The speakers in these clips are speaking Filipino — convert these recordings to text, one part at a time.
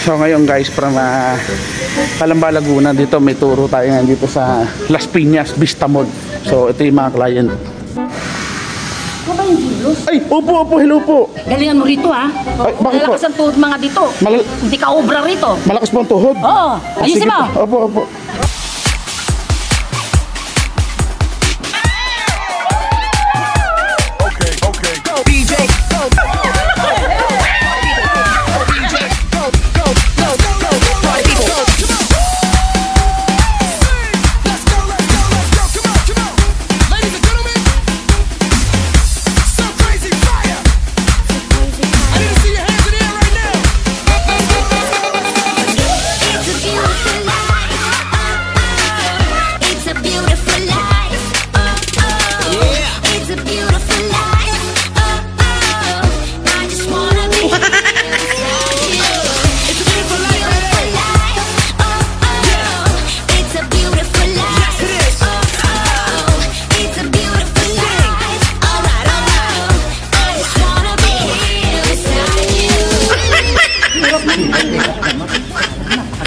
So ngayon guys, from Calamba, Laguna, dito may turo tayo ngayon dito sa Las Piñas Vista Mall. So ito yung mga client. Ano ba yung Julius? Ay, opo, hello po. Galingan mo rito ha. Ay, bakit po? Malakas ang tuhod mga dito. Hindi ka obra rito. Malakas po ang tuhod? Oo, ayusin mo. Opo.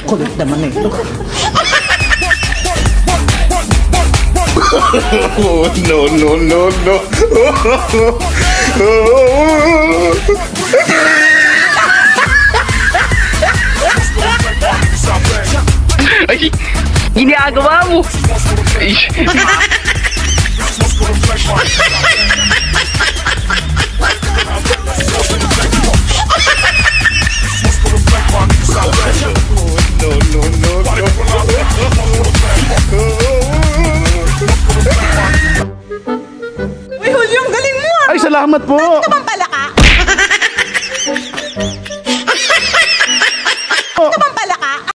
Kulit naman eh. Oh, no. Ay, ginagawa mo. Ay. Ay, salamat po.